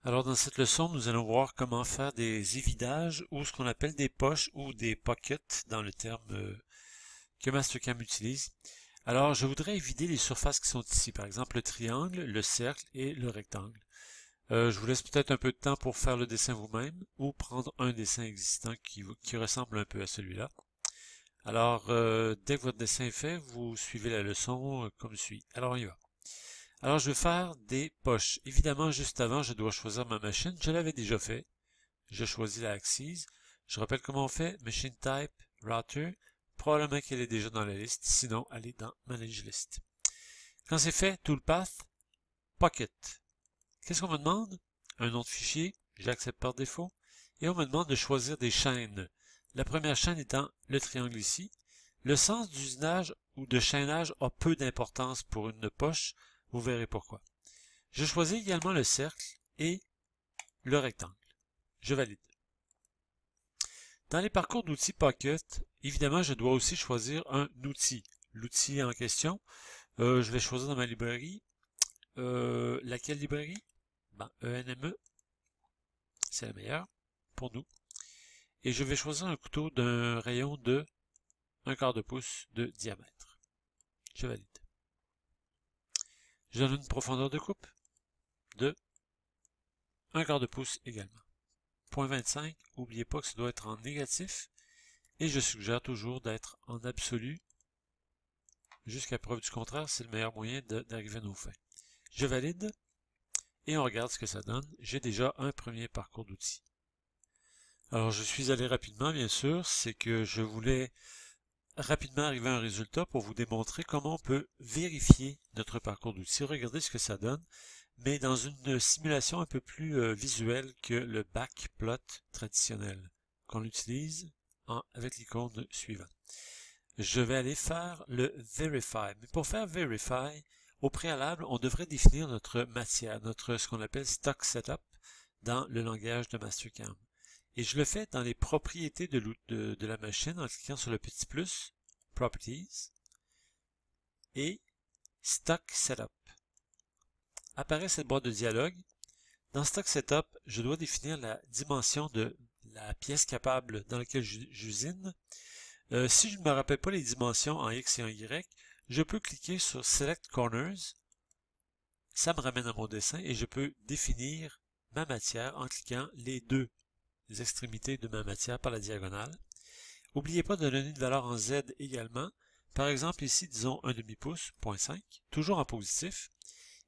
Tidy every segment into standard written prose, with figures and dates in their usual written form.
Alors dans cette leçon, nous allons voir comment faire des évidages ou ce qu'on appelle des poches ou des pockets dans le terme que Mastercam utilise. Alors je voudrais évider les surfaces qui sont ici, par exemple le triangle, le cercle et le rectangle. Je vous laisse peut-être un peu de temps pour faire le dessin vous-même ou prendre un dessin existant qui ressemble un peu à celui-là. Alors dès que votre dessin est fait, vous suivez la leçon comme suit. Alors on y va. Alors, je vais faire des poches. Évidemment, juste avant, je dois choisir ma machine. Je l'avais déjà fait. Je choisis la Axis. Je rappelle comment on fait. Machine Type, Router. Probablement qu'elle est déjà dans la liste. Sinon, elle est dans Manage List. Quand c'est fait, Toolpath, Pocket. Qu'est-ce qu'on me demande? Un nom de fichier. J'accepte par défaut. Et on me demande de choisir des chaînes. La première chaîne étant le triangle ici. Le sens d'usinage ou de chaînage a peu d'importance pour une poche. Vous verrez pourquoi. Je choisis également le cercle et le rectangle. Je valide. Dans les parcours d'outils Pocket, évidemment, je dois aussi choisir un outil. L'outil en question, je vais choisir dans ma librairie. Laquelle librairie? ENME, c'est la meilleure pour nous. Et je vais choisir un couteau d'un rayon de 1/4 de pouce de diamètre. Je valide. Je donne une profondeur de coupe de 1/4 de pouce également. 0.25, n'oubliez pas que ça doit être en négatif. Et je suggère toujours d'être en absolu. Jusqu'à preuve du contraire, c'est le meilleur moyen d'arriver à nos fins. Je valide et on regarde ce que ça donne. J'ai déjà un premier parcours d'outils. Alors je suis allé rapidement, bien sûr, c'est que je voulais rapidement arriver à un résultat pour vous démontrer comment on peut vérifier notre parcours d'outils. Regardez ce que ça donne, mais dans une simulation un peu plus visuelle que le backplot traditionnel qu'on utilise avec l'icône suivante. Je vais aller faire le Verify. Mais pour faire Verify, au préalable, on devrait définir notre matière, ce qu'on appelle Stock Setup dans le langage de Mastercam. Et je le fais dans les propriétés de la machine en cliquant sur le petit plus, Properties, et Stock Setup. Apparaît cette boîte de dialogue. Dans Stock Setup, je dois définir la dimension de la pièce capable dans laquelle j'usine. Si je ne me rappelle pas les dimensions en X et en Y, je peux cliquer sur Select Corners. Ça me ramène à mon dessin et je peux définir ma matière en cliquant les deux extrémités de ma matière par la diagonale. N'oubliez pas de donner une valeur en Z également. Par exemple, ici, disons 1/2 pouce, 0.5, toujours en positif.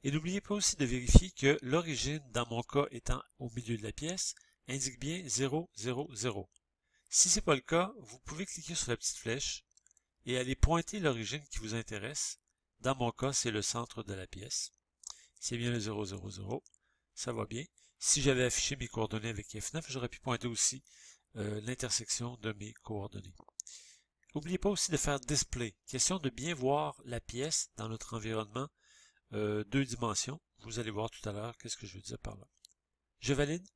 Et n'oubliez pas aussi de vérifier que l'origine, dans mon cas étant au milieu de la pièce, indique bien 0, 0, 0. Si ce n'est pas le cas, vous pouvez cliquer sur la petite flèche et aller pointer l'origine qui vous intéresse. Dans mon cas, c'est le centre de la pièce. C'est bien le 0, 0, 0. Ça va bien. Si j'avais affiché mes coordonnées avec F9, j'aurais pu pointer aussi l'intersection de mes coordonnées. N'oubliez pas aussi de faire Display. Question de bien voir la pièce dans notre environnement 2 dimensions. Vous allez voir tout à l'heure qu'est-ce que je veux dire par là. Je valide.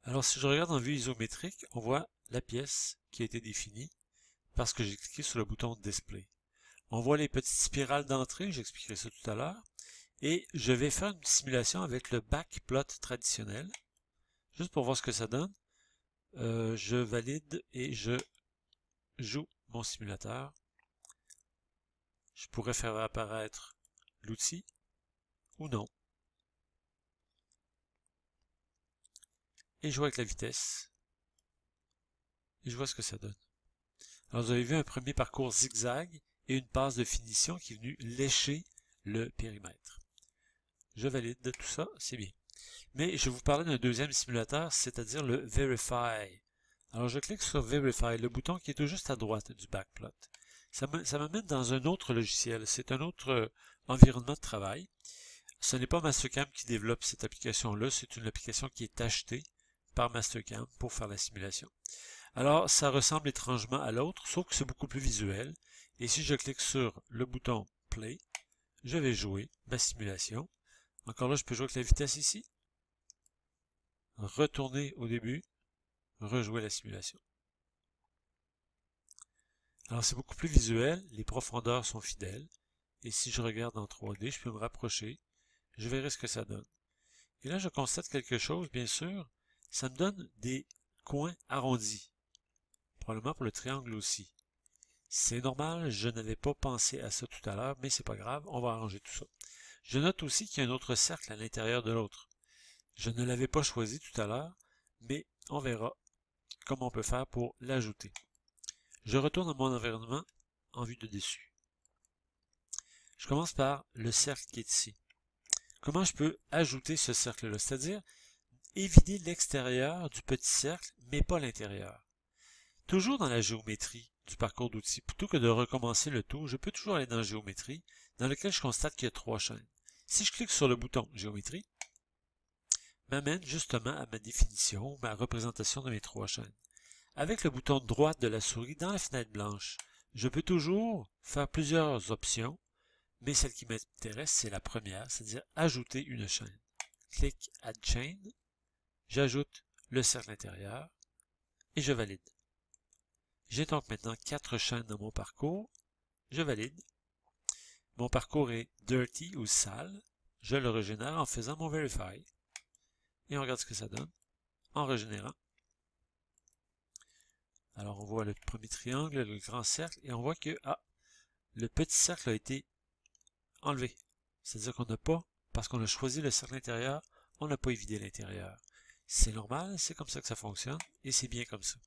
Alors si je regarde en vue isométrique, on voit la pièce qui a été définie parce que j'ai cliqué sur le bouton Display. On voit les petites spirales d'entrée, j'expliquerai ça tout à l'heure. Et je vais faire une simulation avec le backplot traditionnel, juste pour voir ce que ça donne. Je valide et je joue mon simulateur. Je pourrais faire apparaître l'outil ou non. Et jouer avec la vitesse. Et je vois ce que ça donne. Alors vous avez vu un premier parcours zigzag et une passe de finition qui est venue lécher le périmètre. Je valide tout ça, c'est bien. Mais je vais vous parler d'un deuxième simulateur, c'est-à-dire le Verify. Alors je clique sur Verify, le bouton qui est tout juste à droite du backplot. Ça m'amène dans un autre logiciel, c'est un autre environnement de travail. Ce n'est pas Mastercam qui développe cette application-là, c'est une application qui est achetée par Mastercam pour faire la simulation. Alors, ça ressemble étrangement à l'autre, sauf que c'est beaucoup plus visuel. Et si je clique sur le bouton Play, je vais jouer ma simulation. Encore là, je peux jouer avec la vitesse ici. Retourner au début, rejouer la simulation. Alors, c'est beaucoup plus visuel, les profondeurs sont fidèles. Et si je regarde en 3D, je peux me rapprocher. je verrai ce que ça donne. Et là, je constate quelque chose, bien sûr, ça me donne des coins arrondis. Probablement pour le triangle aussi. C'est normal, je n'avais pas pensé à ça tout à l'heure, mais c'est pas grave, on va arranger tout ça. Je note aussi qu'il y a un autre cercle à l'intérieur de l'autre. Je ne l'avais pas choisi tout à l'heure, mais on verra comment on peut faire pour l'ajouter. Je retourne à mon environnement en vue de dessus. Je commence par le cercle qui est ici. Comment je peux ajouter ce cercle-là? C'est-à-dire évider l'extérieur du petit cercle, mais pas l'intérieur. Toujours dans la géométrie du parcours d'outils, plutôt que de recommencer le tout, je peux toujours aller dans Géométrie, dans lequel je constate qu'il y a 3 chaînes. Si je clique sur le bouton Géométrie, m'amène justement à ma définition, ma représentation de mes 3 chaînes. Avec le bouton de droite de la souris dans la fenêtre blanche, je peux toujours faire plusieurs options, mais celle qui m'intéresse, c'est la première, c'est-à-dire ajouter une chaîne. Clique Add Chain, j'ajoute le cercle intérieur et je valide. J'ai donc maintenant 4 chaînes dans mon parcours, je valide. Mon parcours est dirty ou sale, je le régénère en faisant mon Verify. Et on regarde ce que ça donne en régénérant. Alors on voit le premier triangle, le grand cercle, et on voit que le petit cercle a été enlevé. C'est-à-dire qu'on n'a pas, parce qu'on a choisi le cercle intérieur, on n'a pas évidé l'intérieur. C'est normal, c'est comme ça que ça fonctionne, et c'est bien comme ça.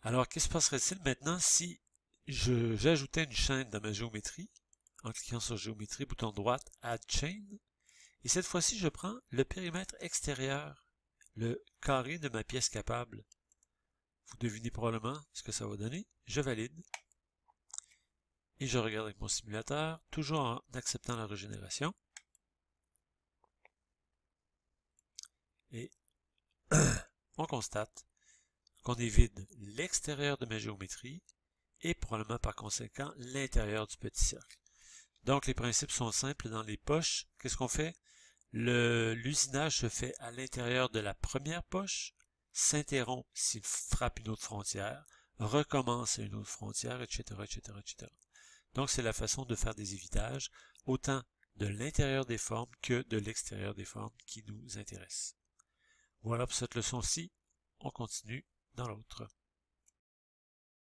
Alors, qu'est-ce qui se passerait-il maintenant si j'ajoutais une chaîne dans ma géométrie, en cliquant sur Géométrie, bouton droite, Add Chain, et cette fois-ci, je prends le périmètre extérieur, le carré de ma pièce capable. Vous devinez probablement ce que ça va donner. Je valide. Et je regarde avec mon simulateur, toujours en acceptant la régénération. Et on constate qu'on évite l'extérieur de ma géométrie et probablement par conséquent l'intérieur du petit cercle. Donc les principes sont simples dans les poches. Qu'est-ce qu'on fait? L'usinage se fait à l'intérieur de la première poche, s'interrompt s'il frappe une autre frontière, recommence à une autre frontière, etc., etc., etc. Donc c'est la façon de faire des évitages, autant de l'intérieur des formes que de l'extérieur des formes qui nous intéressent. Voilà pour cette leçon-ci. On continue dans l'autre.